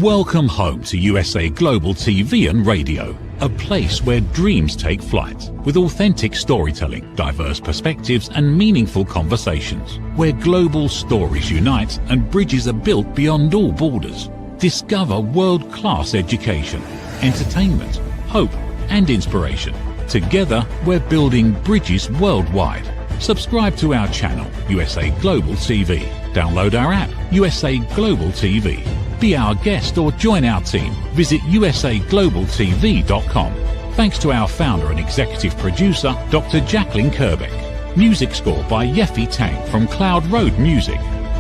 Welcome home to USA Global TV and Radio, a place where dreams take flight, with authentic storytelling, diverse perspectives and meaningful conversations, where global stories unite and bridges are built beyond all borders. Discover world-class education, entertainment, hope and inspiration. Together, we're building bridges worldwide. Subscribe to our channel, USA Global TV. Download our app, USA Global TV. Be our guest or join our team. Visit usaglobaltv.com. Thanks to our founder and executive producer, Dr. Jacalyn Kerbeck. Music score by Yeffy Tang from Cloud Road Music.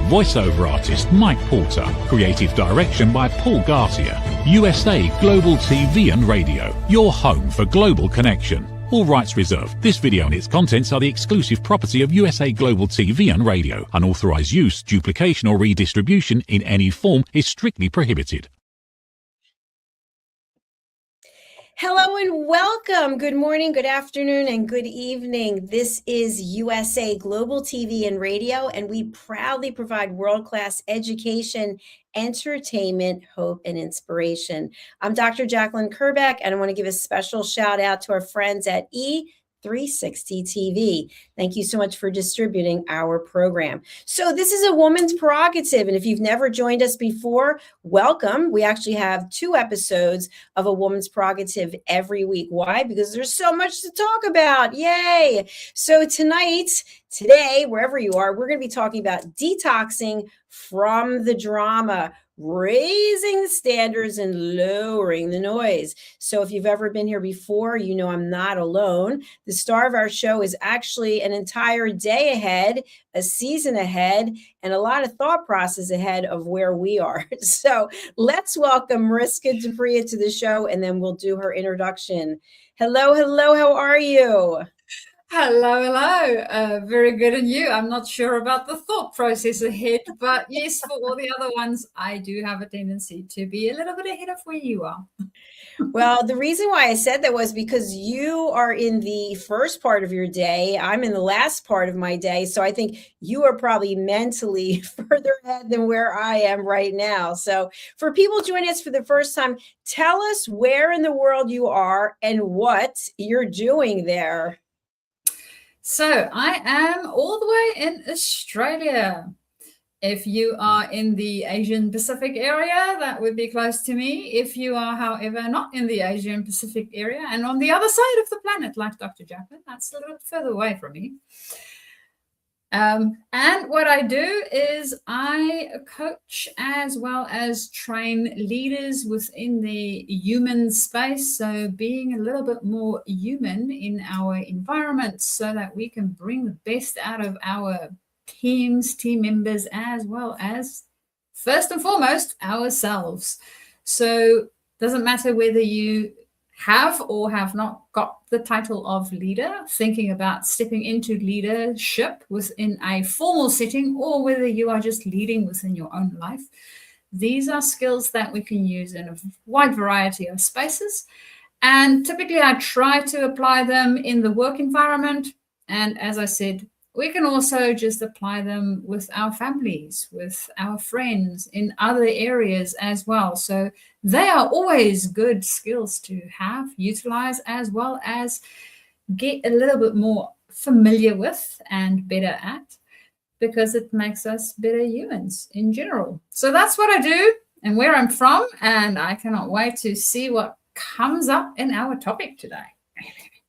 Voiceover artist Mike Porter. Creative direction by Paul Garcia. USA Global TV and Radio, your home for global connection. All rights reserved. This video and its contents are the exclusive property of USA Global TV and Radio. Unauthorized use, duplication or redistribution in any form is strictly prohibited. Hello and welcome. Good morning, good afternoon, and good evening. This is USA Global TV and Radio, and we proudly provide world-class education, entertainment, hope, and inspiration. I'm Dr. Jacalyn Kerbeck, and I want to give a special shout out to our friends at E360 TV. Thank you so much for distributing our program. So this is a woman's prerogative, and if you've never joined us before, welcome. We actually have 2 episodes of a woman's prerogative every week. Why? Because there's so much to talk about. Yay! So today, wherever you are, we're going to be talking about detoxing from the drama, raising the standards and lowering the noise. So if you've ever been here before, you know I'm not alone. The star of our show is actually an entire day ahead, a season ahead, and a lot of thought process ahead of where we are. So let's welcome Mariska to the show, and then we'll do her introduction. Hello, how are you? Hello. Very good. And you? I'm not sure about the thought process ahead, but yes, for all the other ones, I do have a tendency to be a little bit ahead of where you are. Well, the reason why I said that was because you are in the first part of your day. I'm in the last part of my day. So I think you are probably mentally further ahead than where I am right now. So for people joining us for the first time, tell us where in the world you are and what you're doing there. So I am all the way in Australia. If you are in the Asian Pacific area, that would be close to me. If you are, however, not in the Asian Pacific area and on the other side of the planet, like Dr. Jacalyn, that's a little bit further away from me. And what I do is I coach as well as train leaders within the human space. So being a little bit more human in our environment so that we can bring the best out of our team members, as well as, first and foremost, ourselves. So doesn't matter whether you have or have not got the title of leader, thinking about stepping into leadership within a formal setting, or whether you are just leading within your own life. These are skills that we can use in a wide variety of spaces. And typically I try to apply them in the work environment. And as I said, we can also just apply them with our families, with our friends, in other areas as well. So they are always good skills to have, utilize, as well as get a little bit more familiar with and better at, because it makes us better humans in general. So that's what I do and where I'm from. And I cannot wait to see what comes up in our topic today.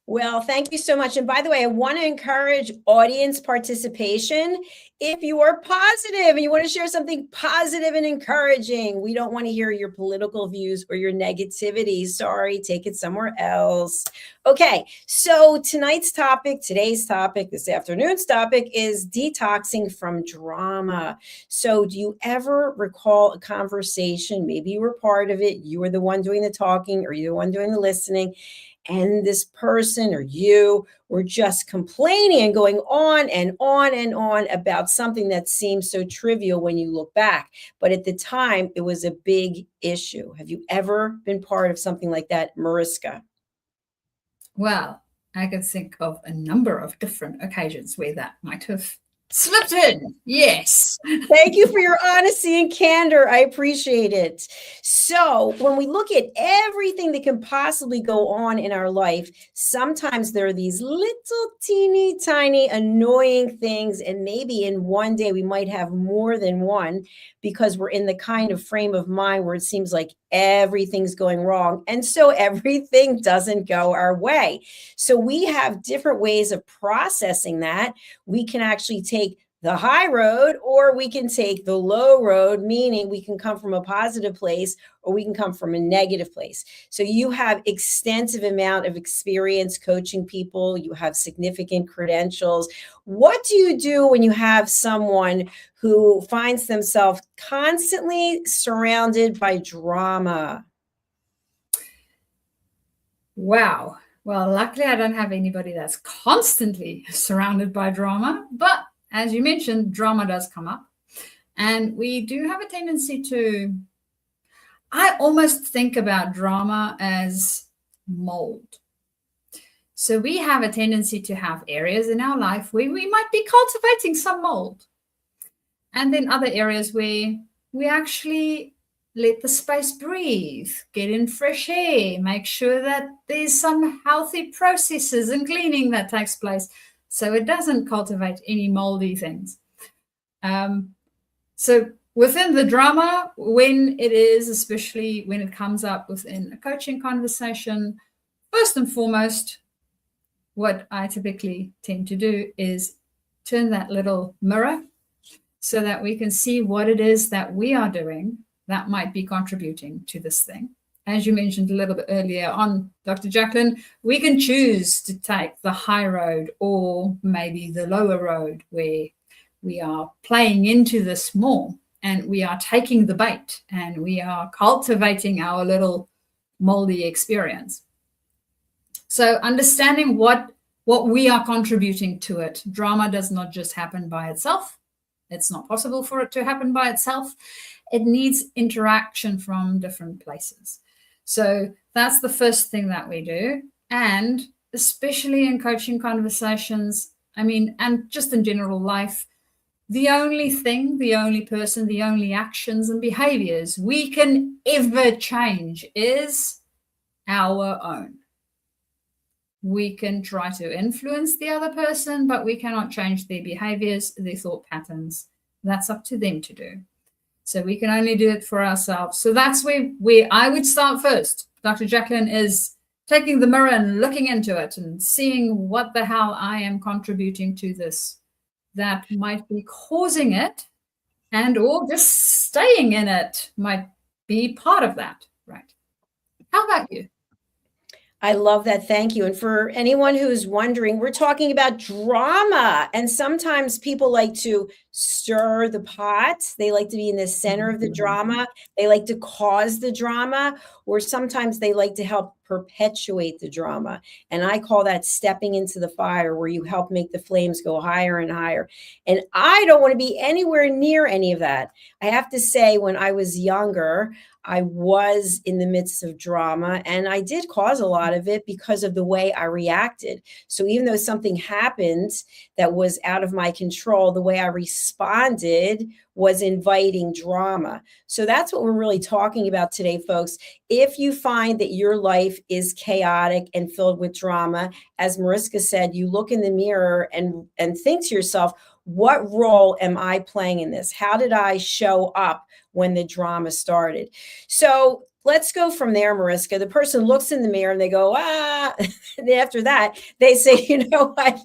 Well, thank you so much. And by the way, I want to encourage audience participation. If you are positive and you want to share something positive and encouraging, we don't want to hear your political views or your negativity. Sorry, take it somewhere else. Okay, so today's topic, this afternoon's topic is detoxing from drama. So do you ever recall a conversation? Maybe you were part of it. You were the one doing the talking or you're the one doing the listening. And this person or you were just complaining and going on and on and on about something that seems so trivial when you look back. But at the time, it was a big issue. Have you ever been part of something like that, Mariska? Well, I could think of a number of different occasions where that might have Slipped in. Yes. Thank you for your honesty and candor. I appreciate it. So, when we look at everything that can possibly go on in our life, sometimes there are these little teeny tiny annoying things. And maybe in one day we might have more than one because we're in the kind of frame of mind where it seems like everything's going wrong. And so everything doesn't go our way. So, we have different ways of processing that. We can actually take the high road, or we can take the low road, meaning we can come from a positive place or we can come from a negative place. So you have extensive amount of experience coaching people, you have significant credentials. What do you do when you have someone who finds themselves constantly surrounded by drama? Wow. Well, luckily I don't have anybody that's constantly surrounded by drama, but as you mentioned, drama does come up. And we do have a tendency to, I almost think about drama as mold. So we have a tendency to have areas in our life where we might be cultivating some mold. And then other areas where we actually let the space breathe, get in fresh air, make sure that there's some healthy processes and cleaning that takes place, so it doesn't cultivate any moldy things. So within the drama, when it is, especially when it comes up within a coaching conversation, first and foremost, what I typically tend to do is turn that little mirror so that we can see what it is that we are doing that might be contributing to this thing. As you mentioned a little bit earlier on, Dr. Jacalyn, we can choose to take the high road or maybe the lower road where we are playing into this more and we are taking the bait and we are cultivating our little moldy experience. So understanding what we are contributing to it. Drama does not just happen by itself. It's not possible for it to happen by itself. It needs interaction from different places. So that's the first thing that we do. And especially in coaching conversations, I mean, and just in general life, the only thing, the only person, the only actions and behaviors we can ever change is our own. We can try to influence the other person, but we cannot change their behaviors, their thought patterns. That's up to them to do. So we can only do it for ourselves. So that's where I would start first. Dr. Jacalyn is taking the mirror and looking into it and seeing what the hell I am contributing to this that might be causing it, and or just staying in it might be part of that, right? How about you? I love that. Thank you. And for anyone who's wondering, we're talking about drama. And sometimes people like to stir the pot. They like to be in the center of the drama. They like to cause the drama, or sometimes they like to help perpetuate the drama. And I call that stepping into the fire, where you help make the flames go higher and higher. And I don't want to be anywhere near any of that. I have to say, when I was younger, I was in the midst of drama, and I did cause a lot of it because of the way I reacted. So even though something happened that was out of my control, the way I responded was inviting drama. So that's what we're really talking about today, folks. If you find that your life is chaotic and filled with drama, as Mariska said, you look in the mirror and think to yourself, what role am I playing in this? How did I show up when the drama started? So let's go from there, Mariska. The person looks in the mirror and they go, ah. And after that, they say, you know what?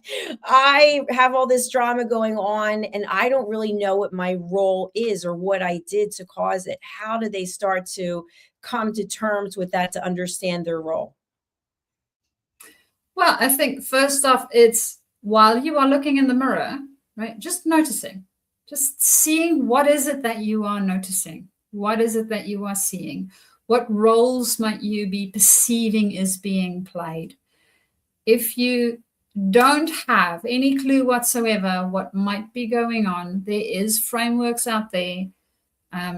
I have all this drama going on and I don't really know what my role is or what I did to cause it. How do they start to come to terms with that, to understand their role? Well, I think first off, it's while you are looking in the mirror, right? Just noticing, just seeing what is it that you are noticing? What is it that you are seeing? What roles might you be perceiving is being played? If you don't have any clue whatsoever what might be going on, there is frameworks out there,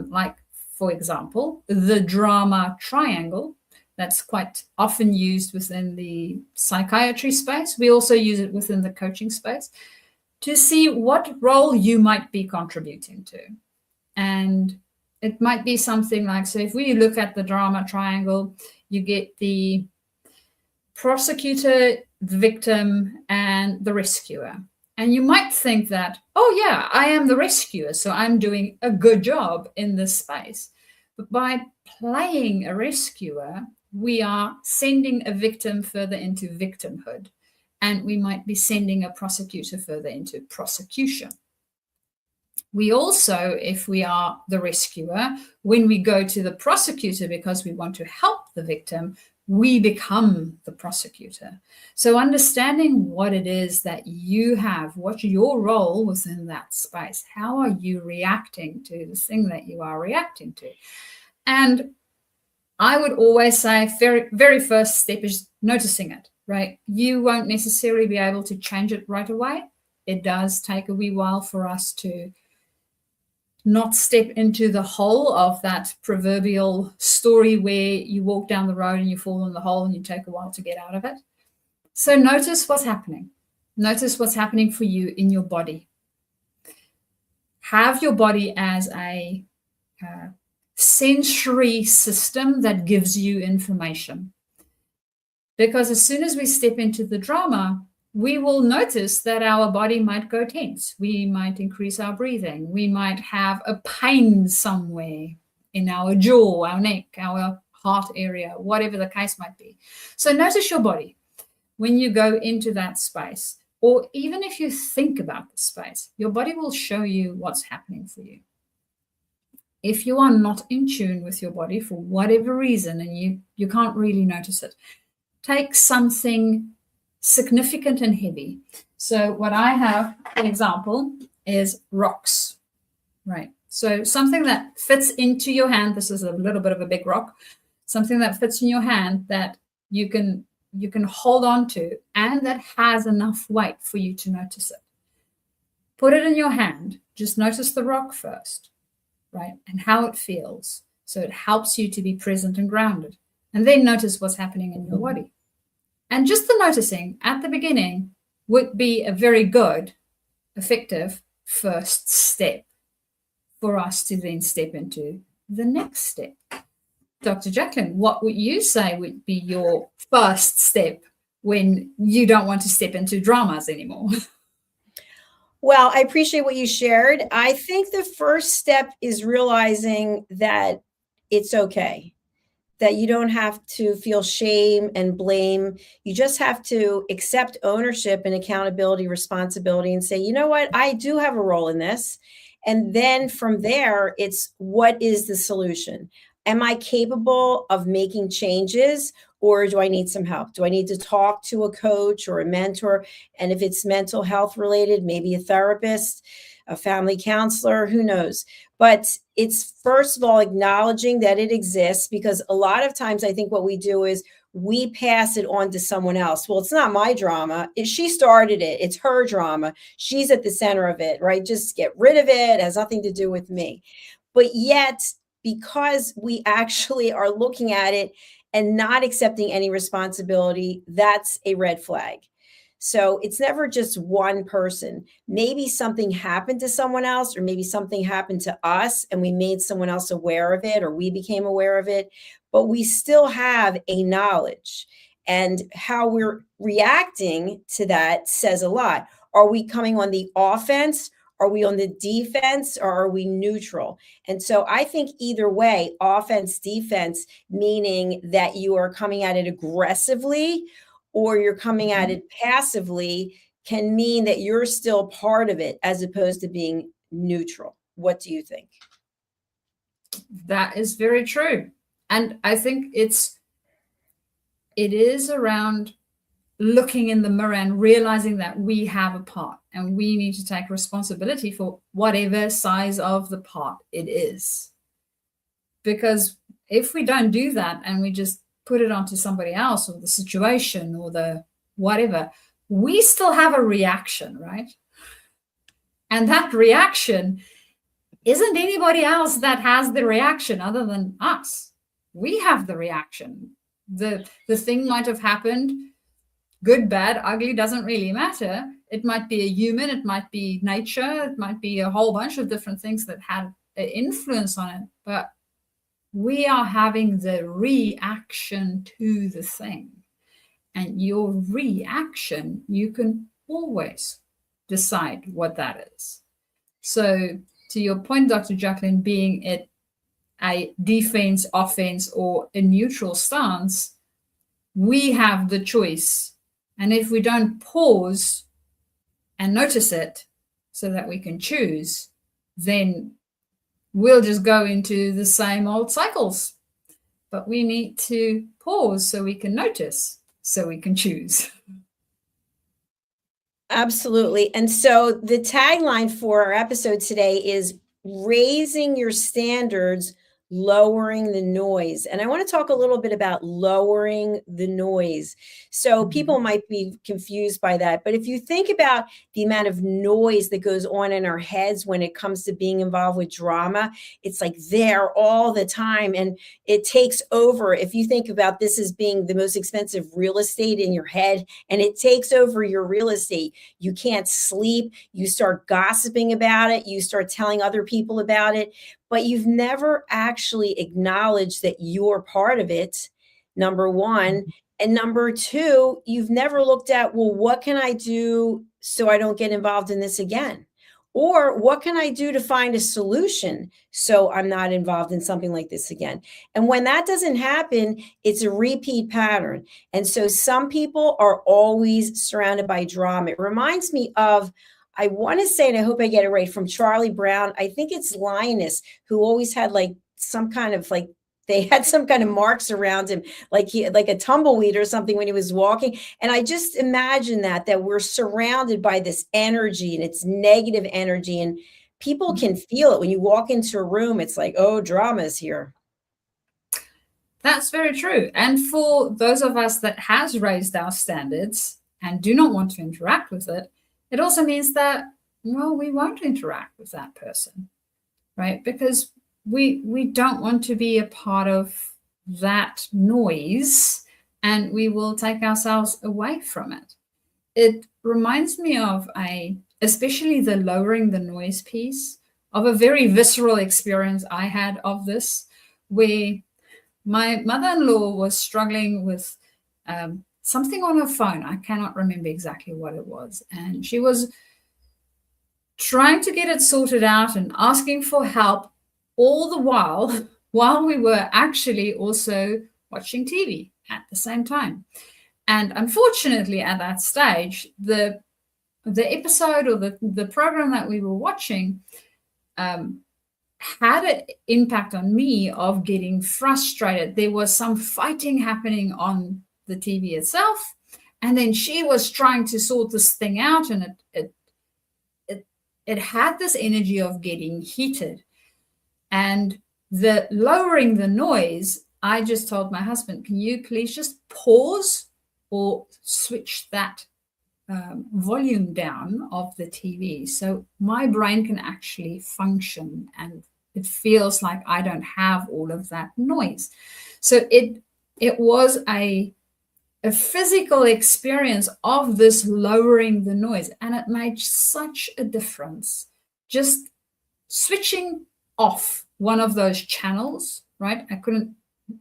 like, for example, the drama triangle. That's quite often used within the psychiatry space. We also use it within the coaching space. to see what role you might be contributing to. And it might be something like, so if we look at the drama triangle, you get the prosecutor, the victim, and the rescuer. And you might think that, oh yeah, I am the rescuer, so I'm doing a good job in this space. But by playing a rescuer, we are sending a victim further into victimhood. And we might be sending a prosecutor further into prosecution. We also, if we are the rescuer, when we go to the prosecutor because we want to help the victim, we become the prosecutor. So understanding what it is that you have, what's your role within that space, how are you reacting to the thing that you are reacting to? And I would always say very first step is noticing it, right? You won't necessarily be able to change it right away. It does take a wee while for us to not step into the hole of that proverbial story where you walk down the road and you fall in the hole and you take a while to get out of it. So notice what's happening. Notice what's happening for you in your body. Have your body as a sensory system that gives you information. Because as soon as we step into the drama, we will notice that our body might go tense. We might increase our breathing. We might have a pain somewhere in our jaw, our neck, our heart area, whatever the case might be. So notice your body when you go into that space, or even if you think about the space, your body will show you what's happening for you. If you are not in tune with your body for whatever reason and you can't really notice it, take something significant and heavy. So what I have, for example, is rocks, right? So something that fits into your hand. This is a little bit of a big rock, something that fits in your hand that you can hold on to and that has enough weight for you to notice it. Put it in your hand. Just notice the rock first, right? And how it feels. So it helps you to be present and grounded. And then notice what's happening in your body. And just the noticing at the beginning would be a very good, effective first step for us to then step into the next step. Dr. Jacalyn, what would you say would be your first step when you don't want to step into dramas anymore? Well, I appreciate what you shared. I think the first step is realizing that it's okay, that you don't have to feel shame and blame. You just have to accept ownership and accountability, responsibility, and say, you know what, I do have a role in this. And then from there, it's what is the solution? Am I capable of making changes, or do I need some help? Do I need to talk to a coach or a mentor? And if it's mental health related, maybe a therapist, a family counselor, who knows? But it's first of all acknowledging that it exists, because a lot of times I think what we do is we pass it on to someone else. Well, it's not my drama. She started it. It's her drama. She's at the center of it, right? Just get rid of it. It has nothing to do with me. But yet, because we actually are looking at it and not accepting any responsibility, that's a red flag. So it's never just one person. Maybe something happened to someone else, or maybe something happened to us and we made someone else aware of it, or we became aware of it, but we still have a knowledge, and how we're reacting to that says a lot. Are we coming on the offense? Are we on the defense, or are we neutral? And so I think either way, offense, defense, meaning that you are coming at it aggressively or you're coming at it passively, can mean that you're still part of it as opposed to being neutral. What do you think? That is very true. And I think it is around looking in the mirror and realizing that we have a part and we need to take responsibility for whatever size of the part it is. Because if we don't do that and we just put it onto somebody else or the situation or the whatever, we still have a reaction, right? And that reaction isn't anybody else that has the reaction other than us. We have the reaction. The thing might have happened, good, bad, ugly, doesn't really matter. It might be a human, it might be nature, it might be a whole bunch of different things that had an influence on it. But we are having the reaction to the thing. And your reaction, you can always decide what that is. So to your point, Dr. Jacalyn, being it a defense, offense, or a neutral stance, we have the choice. And if we don't pause and notice it so that we can choose, then we'll just go into the same old cycles. But we need to pause so we can notice, so we can choose. Absolutely. And so the tagline for our episode today is raising your standards, lowering the noise. And I want to talk a little bit about lowering the noise. So people might be confused by that. But if you think about the amount of noise that goes on in our heads when it comes to being involved with drama, it's like there all the time. And it takes over. If you think about this as being the most expensive real estate in your head, and it takes over your real estate, you can't sleep. You start gossiping about it. You start telling other people about it. But you've never actually acknowledged that you're part of it, number one. And number two, you've never looked at, well, what can I do so I don't get involved in this again? Or what can I do to find a solution so I'm not involved in something like this again? And when that doesn't happen, it's a repeat pattern. And so some people are always surrounded by drama. It reminds me of, I want to say, and I hope I get it right, from Charlie Brown. I think it's Linus, who always had like some kind of like, they had some kind of marks around him, like he, like a tumbleweed or something when he was walking. And I just imagine that we're surrounded by this energy, and it's negative energy, and people can feel it when you walk into a room. It's like, oh, drama is here. That's very true. And for those of us that has raised our standards and do not want to interact with it, it also means that, well, we won't interact with that person, right? Because we don't want to be a part of that noise, and we will take ourselves away from it. It reminds me of especially the lowering the noise piece, of a very visceral experience I had of this, where my mother-in-law was struggling with something on her phone. I cannot remember exactly what it was. And she was trying to get it sorted out and asking for help all the while we were actually also watching TV at the same time. And unfortunately, at that stage, the episode or the program that we were watching had an impact on me of getting frustrated. There was some fighting happening on the TV itself, and then she was trying to sort this thing out, and it had this energy of getting heated. And the lowering the noise, I just told my husband, can you please just pause or switch that volume down of the TV so my brain can actually function, and it feels like I don't have all of that noise. So it was a physical experience of this lowering the noise, and it made such a difference. Just switching off one of those channels, right? I couldn't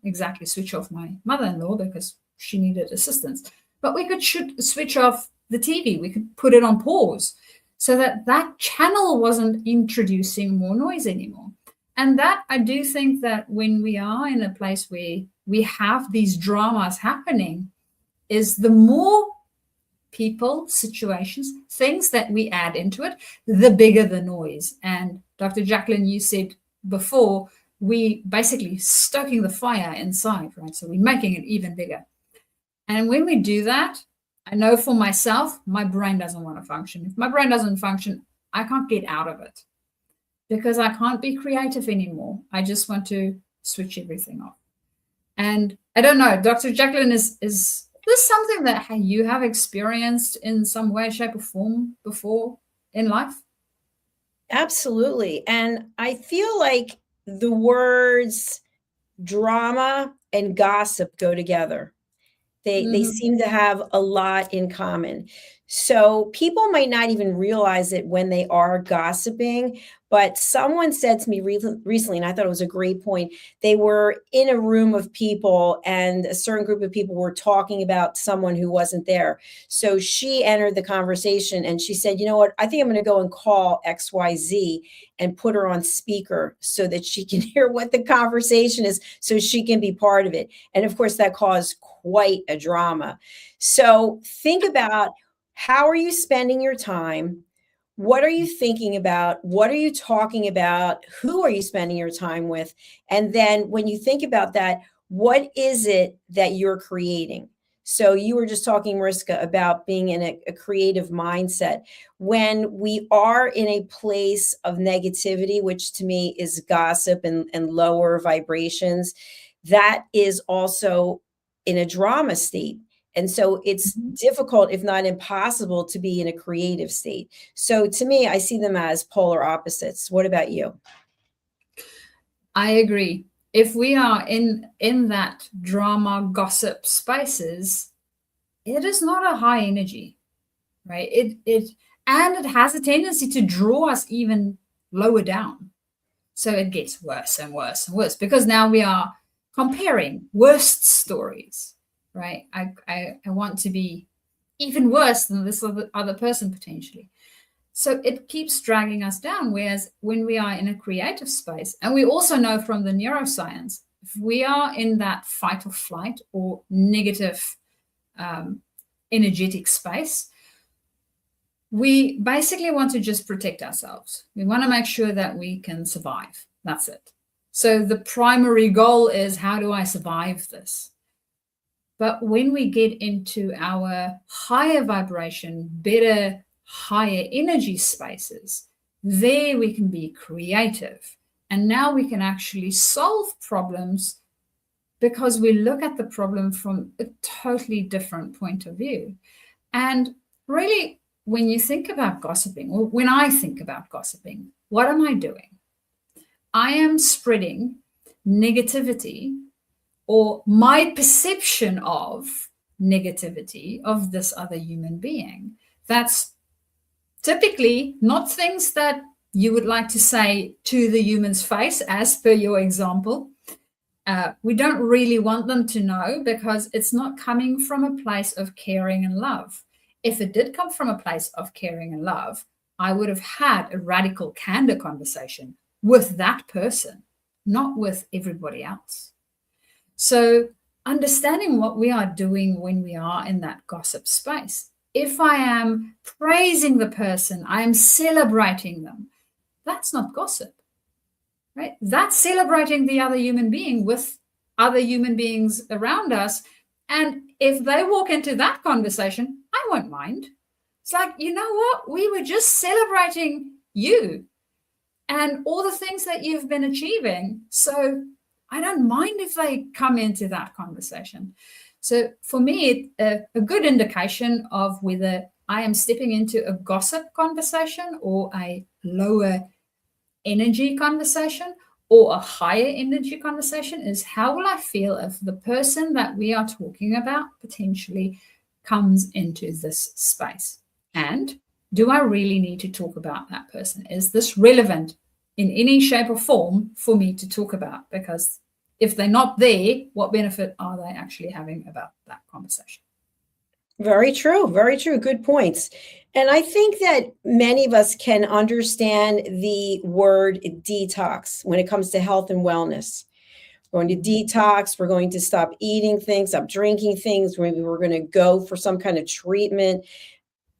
exactly switch off my mother-in-law because she needed assistance, but we could switch off the TV. We could put it on pause so that channel wasn't introducing more noise anymore. And that, I do think that when we are in a place where we have these dramas happening, is the more people, situations, things that we add into it, the bigger the noise. And Dr. Jacalyn, you said before, we basically stoking the fire inside, right? So we're making it even bigger. And when we do that, I know for myself, my brain doesn't want to function. If my brain doesn't function, I can't get out of it because I can't be creative anymore. I just want to switch everything off. And I don't know, Dr. Jacalyn, is this something that you have experienced in some way, shape, or form before in life? Absolutely. And I feel like the words drama and gossip go together. They seem to have a lot in common. So people might not even realize it when they are gossiping. But someone said to me recently, and I thought it was a great point. They were in a room of people, and a certain group of people were talking about someone who wasn't there. So she entered the conversation and she said, you know what, I think I'm going to go and call XYZ and put her on speaker so that she can hear what the conversation is, so she can be part of it. And of course, that caused quite a drama. So think about, how are you spending your time? What are you thinking about? What are you talking about? Who are you spending your time with? And then when you think about that, what is it that you're creating? So you were just talking, Mariska, about being in a creative mindset. When we are in a place of negativity, which to me is gossip and lower vibrations, that is also in a drama state. And so it's difficult, if not impossible, to be in a creative state. So to me, I see them as polar opposites. What about you? I agree. If we are in that drama, gossip spaces, it is not a high energy, right? It has a tendency to draw us even lower down. So it gets worse and worse and worse, because now we are comparing worst stories, right? I want to be even worse than this other person potentially. So it keeps dragging us down. Whereas when we are in a creative space, and we also know from the neuroscience, if we are in that fight or flight or negative energetic space, we basically want to just protect ourselves. We want to make sure that we can survive. That's it. So the primary goal is, how do I survive this? But when we get into our higher vibration, better, higher energy spaces, there we can be creative. And now we can actually solve problems, because we look at the problem from a totally different point of view. And really, when you think about gossiping, or when I think about gossiping, what am I doing? I am spreading negativity, or my perception of negativity of this other human being. That's typically not things that you would like to say to the human's face, as per your example. We don't really want them to know, because it's not coming from a place of caring and love. If it did come from a place of caring and love, I would have had a radical, candid conversation with that person, not with everybody else. So understanding what we are doing when we are in that gossip space. If I am praising the person, I am celebrating them, that's not gossip, right? That's celebrating the other human being with other human beings around us. And if they walk into that conversation, I won't mind. It's like, you know what? We were just celebrating you and all the things that you've been achieving. So I don't mind if they come into that conversation. So for me, a good indication of whether I am stepping into a gossip conversation, or a lower energy conversation, or a higher energy conversation, is, how will I feel if the person that we are talking about potentially comes into this space? And do I really need to talk about that person? Is this relevant in any shape or form for me to talk about? Because if they're not there, what benefit are they actually having about that conversation? Very true. Very true. Good points. And I think that many of us can understand the word detox when it comes to health and wellness. We're going to detox. We're going to stop eating things, stop drinking things. Maybe we're going to go for some kind of treatment.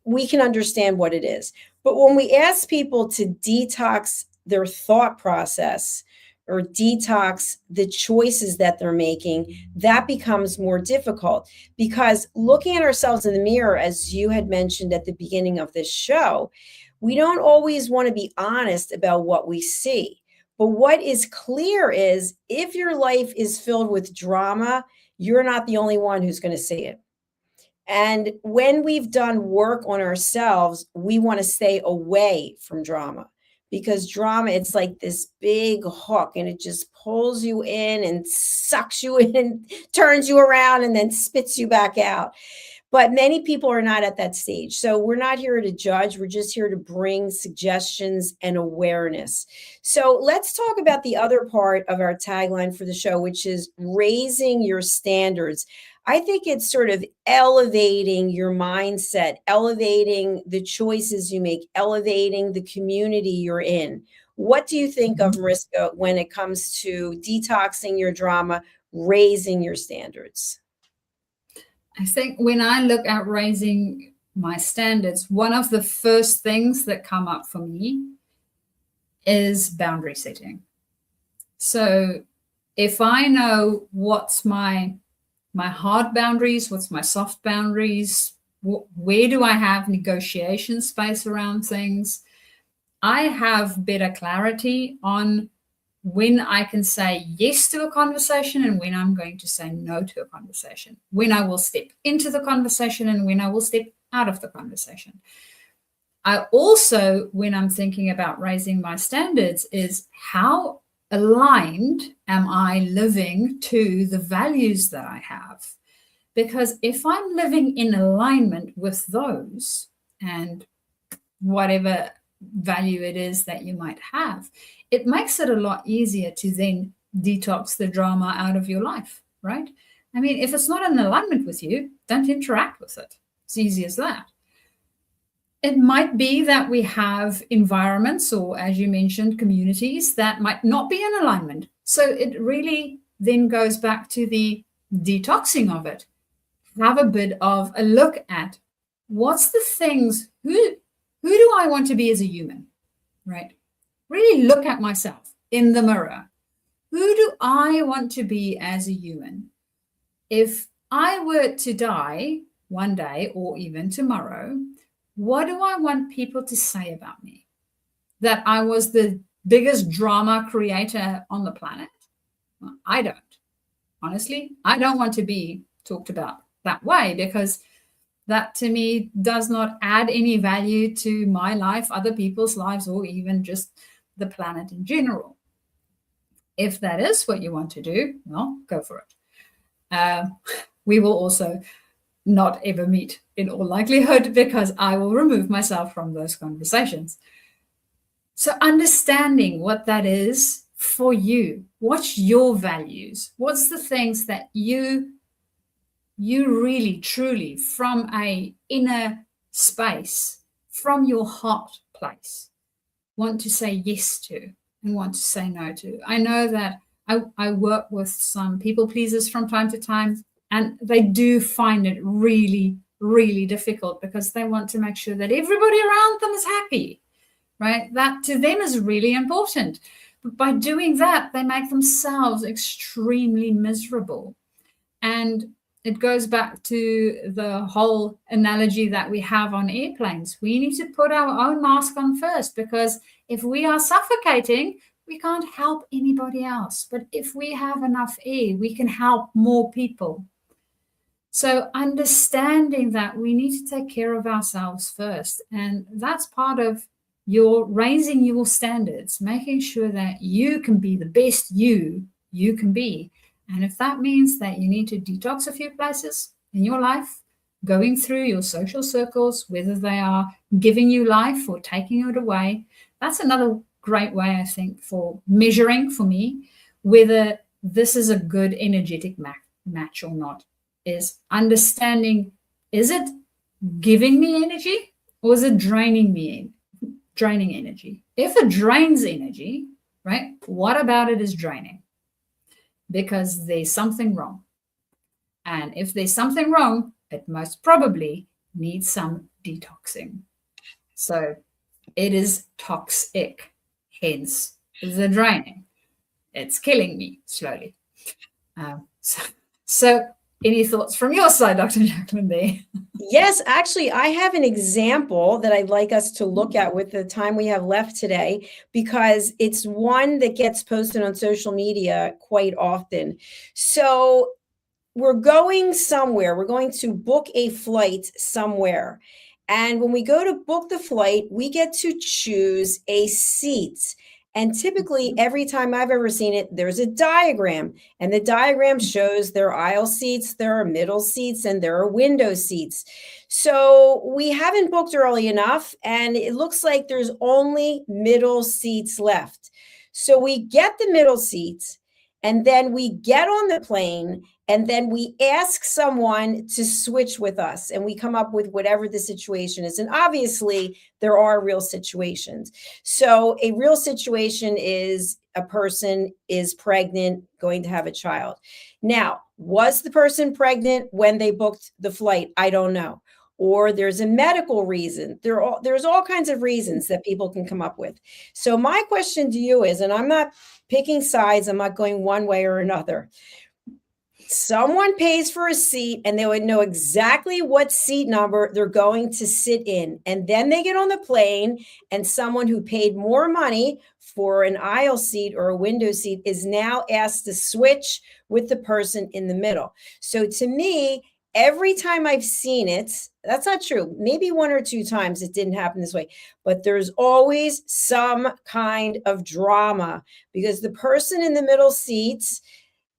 We can understand what it is. But when we ask people to detox their thought process, or detox the choices that they're making, that becomes more difficult, because looking at ourselves in the mirror, as you had mentioned at the beginning of this show, we don't always want to be honest about what we see. But what is clear is, if your life is filled with drama, you're not the only one who's going to see it. And when we've done work on ourselves, we want to stay away from drama, because drama, it's like this big hook and it just pulls you in and sucks you in, turns you around and then spits you back out. But many people are not at that stage. So we're not here to judge. We're just here to bring suggestions and awareness. So let's talk about the other part of our tagline for the show, which is raising your standards. I think it's sort of elevating your mindset, elevating the choices you make, elevating the community you're in. What do you think of, Mariska, when it comes to detoxing your drama, raising your standards? I think when I look at raising my standards, one of the first things that come up for me is boundary setting. So if I know what's my hard boundaries, what's my soft boundaries, where do I have negotiation space around things, I have better clarity on when I can say yes to a conversation and when I'm going to say no to a conversation, when I will step into the conversation and when I will step out of the conversation. I also, when I'm thinking about raising my standards, is how aligned am I living to the values that I have? Because if I'm living in alignment with those and whatever value it is that you might have, it makes it a lot easier to then detox the drama out of your life, right? I mean, if it's not in alignment with you, don't interact with it. It's easy as that. It might be that we have environments or, as you mentioned, communities that might not be in alignment. So it really then goes back to the detoxing of it. Have a bit of a look at what's the things, who do I want to be as a human, right? Really look at myself in the mirror. Who do I want to be as a human? If I were to die one day or even tomorrow, what do I want people to say about me? That I was the biggest drama creator on the planet? Well, I don't. Honestly, I don't want to be talked about that way, because that to me does not add any value to my life, other people's lives, or even just the planet in general. If that is what you want to do, well, go for it. We will also not ever meet in all likelihood, because I will remove myself from those conversations. So understanding what that is for you, what's your values, what's the things that you really, truly, from a inner space, from your heart place, want to say yes to and want to say no to. I know that I work with some people pleasers from time to time, and they do find it really, really difficult because they want to make sure that everybody around them is happy, right? That to them is really important. But by doing that, they make themselves extremely miserable. And it goes back to the whole analogy that we have on airplanes. We need to put our own mask on first, because if we are suffocating, we can't help anybody else. But if we have enough air, we can help more people. So understanding that we need to take care of ourselves first. And that's part of your raising your standards, making sure that you can be the best you can be. And if that means that you need to detox a few places in your life, going through your social circles, whether they are giving you life or taking it away, that's another great way, I think, for measuring for me whether this is a good energetic match or not, is understanding, is it giving me energy or is it draining energy? If it drains energy, right, what about it is draining? Because there's something wrong. And if there's something wrong, it most probably needs some detoxing. So it is toxic, hence the draining. It's killing me slowly. So any thoughts from your side, Dr. Jacalyn, there? Yes, actually, I have an example that I'd like us to look at with the time we have left today, because it's one that gets posted on social media quite often. So we're going somewhere. We're going to book a flight somewhere. And when we go to book the flight, we get to choose a seat. And typically, every time I've ever seen it, there's a diagram. And the diagram shows there are aisle seats, there are middle seats, and there are window seats. So we haven't booked early enough, and it looks like there's only middle seats left. So we get the middle seats, and then we get on the plane, and then we ask someone to switch with us, and we come up with whatever the situation is. And obviously, there are real situations. So a real situation is a person is pregnant, going to have a child. Now, was the person pregnant when they booked the flight? I don't know. Or there's a medical reason. There's all kinds of reasons that people can come up with. So my question to you is, and I'm not picking sides, I'm not going one way or another. Someone pays for a seat and they would know exactly what seat number they're going to sit in. And then they get on the plane and someone who paid more money for an aisle seat or a window seat is now asked to switch with the person in the middle. So to me, every time I've seen it, that's not true. Maybe one or two times it didn't happen this way, but there's always some kind of drama because the person in the middle seats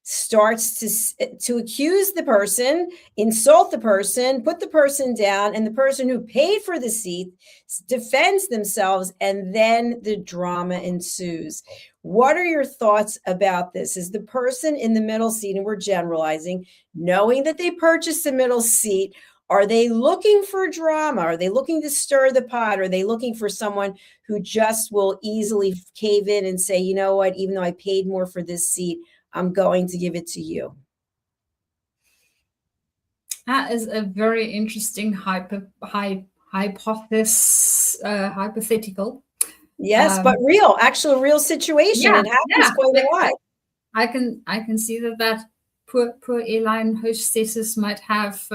starts to accuse the person, insult the person, put the person down, and the person who paid for the seat defends themselves, and then the drama ensues. What are your thoughts about this? Is the person in the middle seat, and we're generalizing, knowing that they purchased the middle seat, are they looking for drama? Are they looking to stir the pot? Are they looking for someone who just will easily cave in and say, you know what, even though I paid more for this seat, I'm going to give it to you? That is a very interesting hypothetical. Yes, but actual real situation. It happens quite a lot. I can see that poor airline hostesses might have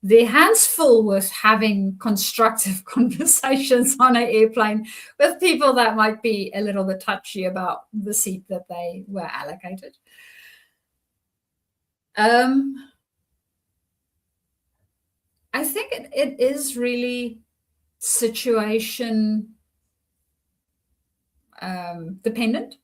their hands full with having constructive conversations on an airplane with people that might be a little bit touchy about the seat that they were allocated. I think it is really situation dependent.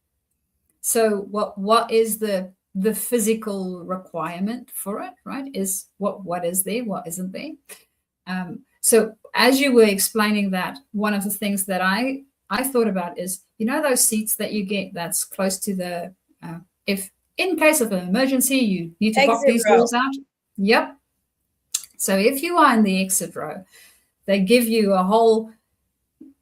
So what is the physical requirement for it, right? Is what is there, what isn't there? So as you were explaining that, one of the things that I thought about is, you know, those seats that you get that's close to the, if in case of an emergency, you need to pop these walls out. Yep. So if you are in the exit row, they give you a whole,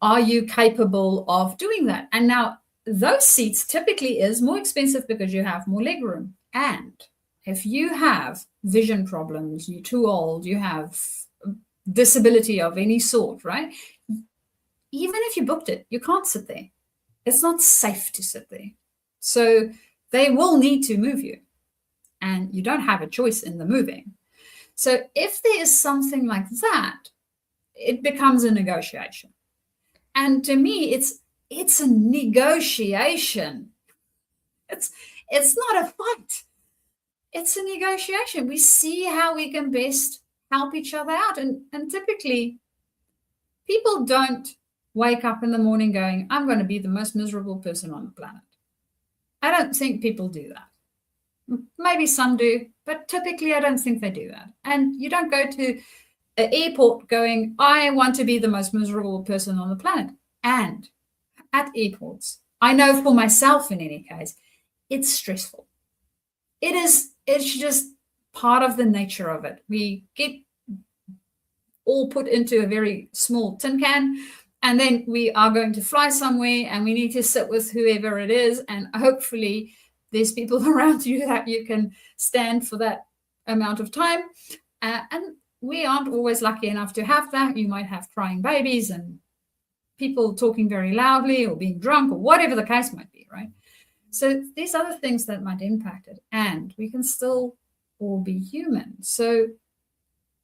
are you capable of doing that? And now those seats typically is more expensive because you have more leg room. And if you have vision problems, you're too old, you have disability of any sort, right? Even if you booked it, you can't sit there. It's not safe to sit there. So they will need to move you. And you don't have a choice in the moving. So if there is something like that, it becomes a negotiation. And to me, it's a negotiation. It's not a fight. It's a negotiation. We see how we can best help each other out. And typically, people don't wake up in the morning going, I'm going to be the most miserable person on the planet. I don't think people do that. Maybe some do, but typically I don't think they do that. And you don't go to an airport going, I want to be the most miserable person on the planet. And at airports, I know for myself in any case, it's stressful. It's just part of the nature of it. We get all put into a very small tin can, and then we are going to fly somewhere and we need to sit with whoever it is. And hopefully there's people around you that you can stand for that amount of time. And we aren't always lucky enough to have that. You might have crying babies and people talking very loudly or being drunk or whatever the case might be, right? So these other things that might impact it, and we can still all be human. So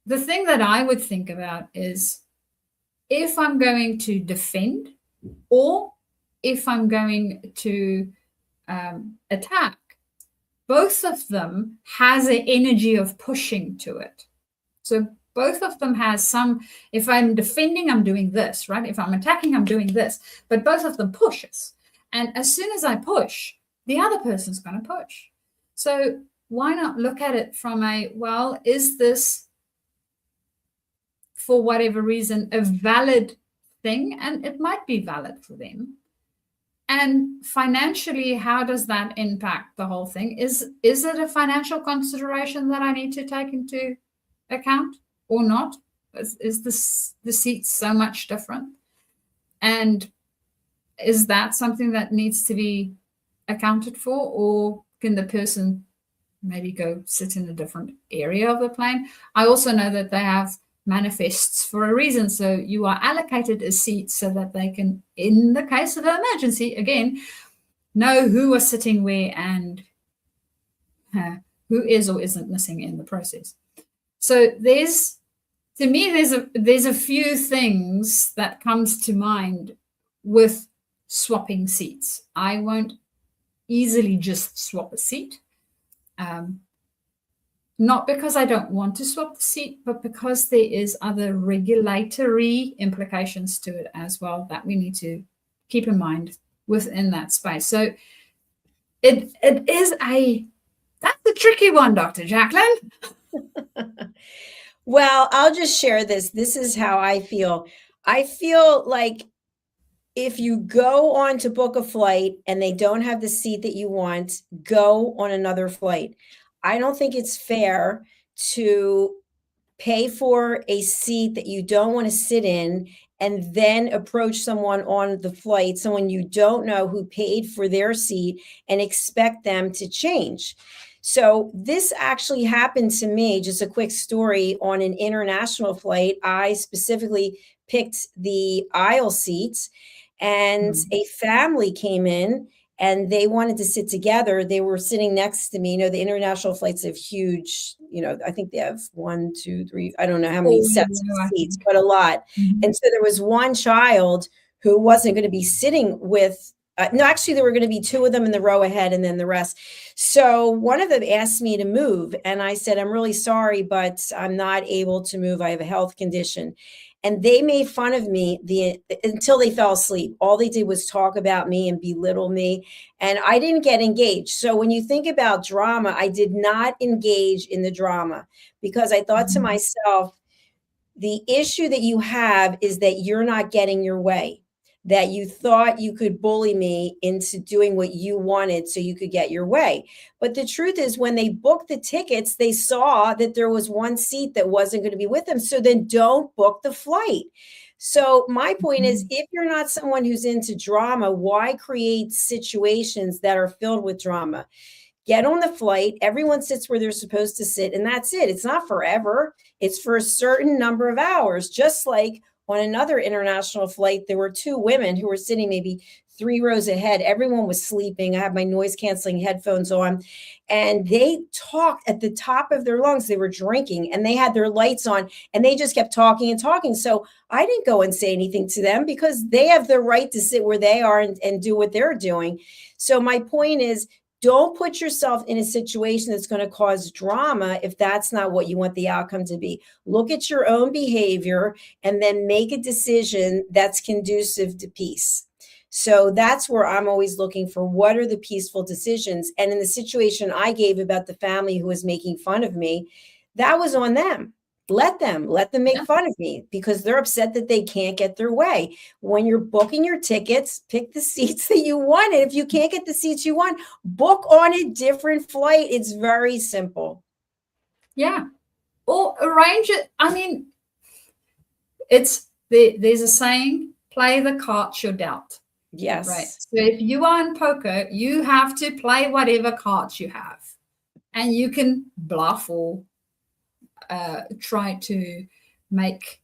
the thing that I would think about is if I'm going to defend or if I'm going to attack, both of them has an energy of pushing to it. So both of them has some, if I'm defending, I'm doing this, right? If I'm attacking, I'm doing this, but both of them pushes. And as soon as I push, the other person's going to push. So why not look at it from a, well, is this, for whatever reason, a valid thing? And it might be valid for them. And financially, how does that impact the whole thing? Is it a financial consideration that I need to take into account or not? Is the seats so much different? And is that something that needs to be accounted for, or can the person maybe go sit in a different area of the plane? I also know that they have manifests for a reason. So you are allocated a seat so that they can, in the case of an emergency, again, know who are sitting where and who is or isn't missing in the process. So there's a few things that comes to mind with swapping seats. I won't easily just swap a seat. Not because I don't want to swap the seat, but because there is other regulatory implications to it as well that we need to keep in mind within that space. So that's a tricky one, Dr. Jacalyn. Well, I'll just share this. This is how I feel. I feel like if you go on to book a flight and they don't have the seat that you want, go on another flight. I don't think it's fair to pay for a seat that you don't want to sit in and then approach someone on the flight, someone you don't know who paid for their seat, and expect them to change. So this actually happened to me, just a quick story, on an international flight. I specifically picked the aisle seats, and a family came in and they wanted to sit together. They were sitting next to me. You know, the international flights have huge, I think they have 1, 2, 3, I don't know how many sets of seats, but a lot. Mm-hmm. And so there was one child who wasn't going to be sitting with, no, actually there were going to be 2 of them in the row ahead and then the rest. So one of them asked me to move. And I said, I'm really sorry, but I'm not able to move. I have a health condition. And they made fun of me until they fell asleep. All they did was talk about me and belittle me. And I didn't get engaged. So when you think about drama, I did not engage in the drama because I thought to myself, the issue that you have is that you're not getting your way, that you thought you could bully me into doing what you wanted so you could get your way. But the truth is, when they booked the tickets, they saw that there was one seat that wasn't going to be with them. So then don't book the flight. So my point is, if you're not someone who's into drama, why create situations that are filled with drama? Get on the flight. Everyone sits where they're supposed to sit, and that's it. It's not forever. It's for a certain number of hours, just like on another international flight, there were 2 women who were sitting maybe 3 rows ahead. Everyone was sleeping. I had my noise canceling headphones on, and they talked at the top of their lungs. They were drinking and they had their lights on and they just kept talking and talking. So I didn't go and say anything to them because they have the right to sit where they are and do what they're doing. So my point is, don't put yourself in a situation that's going to cause drama if that's not what you want the outcome to be. Look at your own behavior and then make a decision that's conducive to peace. So that's where I'm always looking for, what are the peaceful decisions? And in the situation I gave about the family who was making fun of me, that was on them. Let them make fun of me because they're upset that they can't get their way. When you're booking your tickets, pick the seats that you want. And if you can't get the seats you want, book on a different flight. It's very simple. Yeah. Or arrange it. I mean, there's a saying, play the cards you're dealt. Yes. Right. So if you are in poker, you have to play whatever cards you have. And you can bluff or try to make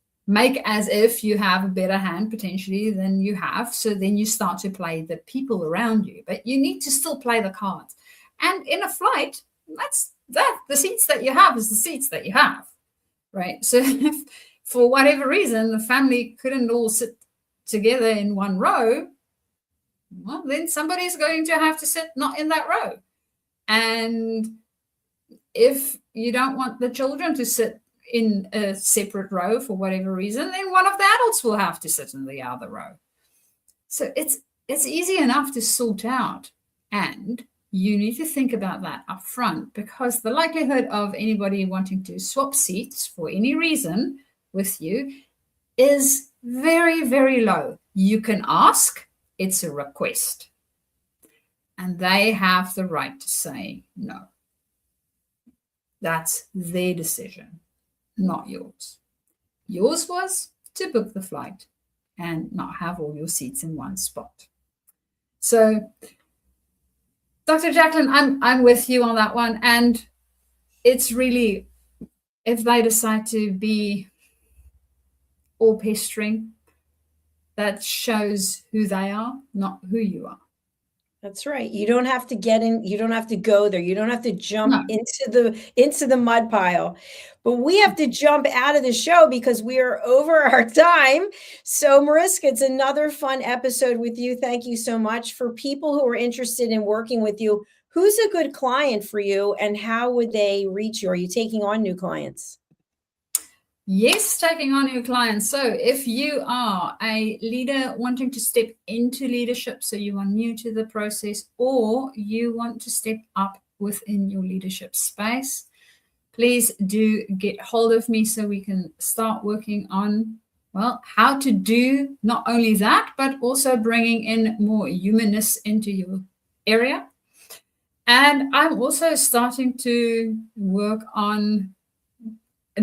as if you have a better hand potentially than you have. So then you start to play the people around you, but you need to still play the cards. And in a flight, the seats that you have is the seats that you have, right? So if for whatever reason the family couldn't all sit together in one row, well, then somebody's going to have to sit not in that row. And if you don't want the children to sit in a separate row for whatever reason, then one of the adults will have to sit in the other row. So it's easy enough to sort out. And you need to think about that up front, because the likelihood of anybody wanting to swap seats for any reason with you is very, very low. You can ask, it's a request. And they have the right to say no. That's their decision, not yours. Yours was to book the flight and not have all your seats in one spot. So, Dr. Jacalyn, I'm with you on that one. And it's really, if they decide to be all pestering, that shows who they are, not who you are. That's right. You don't have to get in. You don't have to go there. You don't have to jump into the mud pile. But we have to jump out of the show because we are over our time. So, Mariska, it's another fun episode with you. Thank you so much. For people who are interested in working with you, who's a good client for you, and how would they reach you? Are you taking on new clients? Yes, taking on new clients. So if you are a leader wanting to step into leadership, so you are new to the process, or you want to step up within your leadership space, please do get hold of me so we can start working on, well, how to do not only that, but also bringing in more humanness into your area. And I'm also starting to work on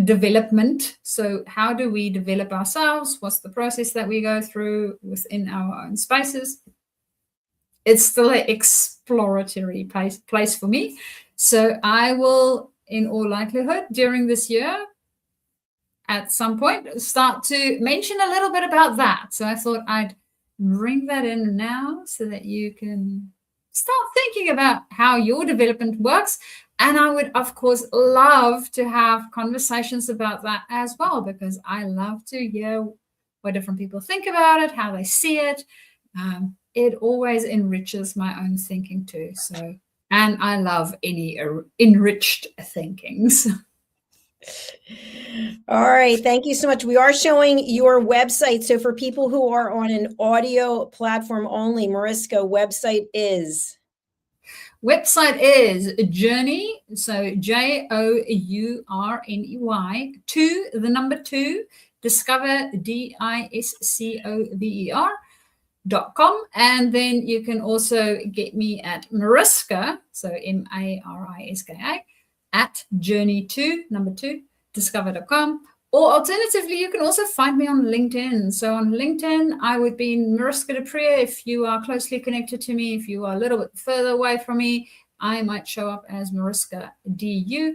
development. So how do we develop ourselves? What's the process that we go through within our own spaces? It's still an exploratory place for me. So I will, in all likelihood, during this year, at some point, start to mention a little bit about that. So I thought I'd bring that in now so that you can start thinking about how your development works. And I would, of course, love to have conversations about that as well, because I love to hear what different people think about it, how they see it. It always enriches my own thinking too. So, and I love any enriched thinkings. All right. Thank you so much. We are showing your website. So for people who are on an audio platform only, Mariska, website is? Website is Journey, so Journey, 2, Discover, DISCOVER.com. And then you can also get me at Mariska, so MARISKA, at Journey2, Discover.com. Or alternatively, you can also find me on LinkedIn. So on LinkedIn, I would be Mariska du Preez. If you are closely connected to me, if you are a little bit further away from me, I might show up as Mariska DU.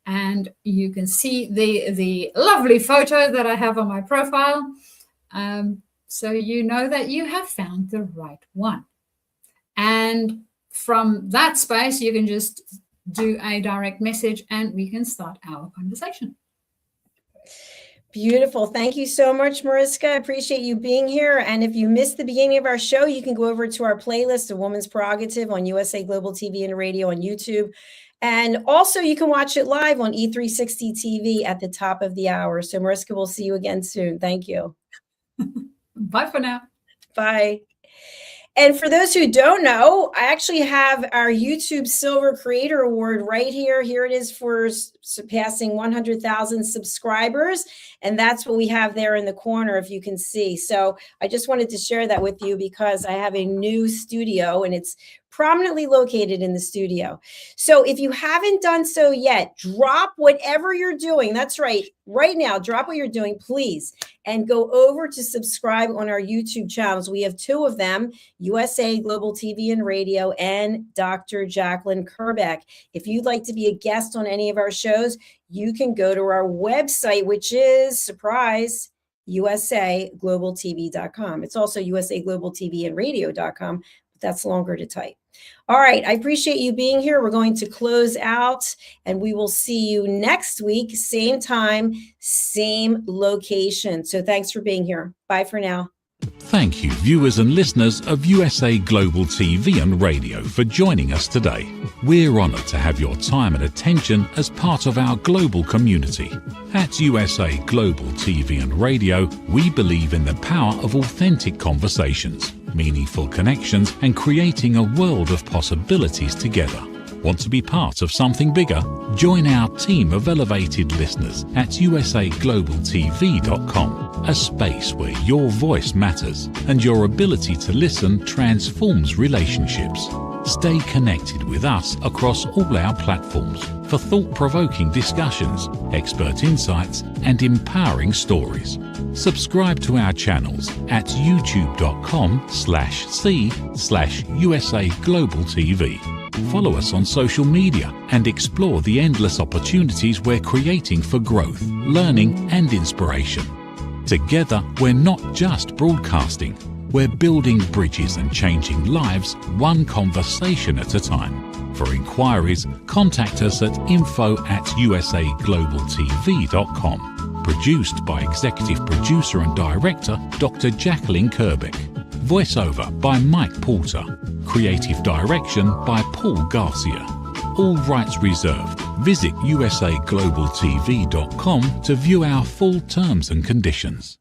And you can see the lovely photo that I have on my profile. So you know that you have found the right one. And from that space, you can just do a direct message and we can start our conversation. Beautiful. Thank you so much, Mariska. I appreciate you being here. And if you missed the beginning of our show, you can go over to our playlist, A Woman's Prerogative, on USA Global TV and Radio on YouTube. And also you can watch it live on E360 TV at the top of the hour. So Mariska, we'll see you again soon. Thank you. Bye for now. Bye. And for those who don't know, I actually have our YouTube Silver Creator Award right here. Here it is for surpassing 100,000 subscribers. And that's what we have there in the corner, if you can see. So I just wanted to share that with you because I have a new studio and it's prominently located in the studio. So if you haven't done so yet, drop whatever you're doing. That's right. Right now, drop what you're doing, please, and go over to subscribe on our YouTube channels. We have two of them, USA Global TV and Radio and Dr. Jacalyn Kerbeck. If you'd like to be a guest on any of our shows, you can go to our website, which is, surprise, usaglobaltv.com. It's also usaglobaltvandradio.com, but that's longer to type. All right. I appreciate you being here. We're going to close out and we will see you next week, same time, same location. So thanks for being here. Bye for now. Thank you, viewers and listeners of USA Global TV and Radio, for joining us today. We're honoured to have your time and attention as part of our global community. At USA Global TV and Radio, we believe in the power of authentic conversations, meaningful connections, and creating a world of possibilities together. Want to be part of something bigger? Join our team of elevated listeners at usaglobaltv.com, a space where your voice matters and your ability to listen transforms relationships. Stay connected with us across all our platforms for thought-provoking discussions, expert insights, and empowering stories. Subscribe to our channels at youtube.com/c/USA Global TV. Follow us on social media and explore the endless opportunities we're creating for growth, learning, and inspiration. Together, we're not just broadcasting, we're building bridges and changing lives one conversation at a time. For inquiries, contact us at info@usaglobaltv.com. Produced by Executive Producer and Director Dr. Jacalyn Kerbeck. Voiceover by Mike Porter. Creative direction by Paul Garcia. All rights reserved. Visit usaglobaltv.com to view our full terms and conditions.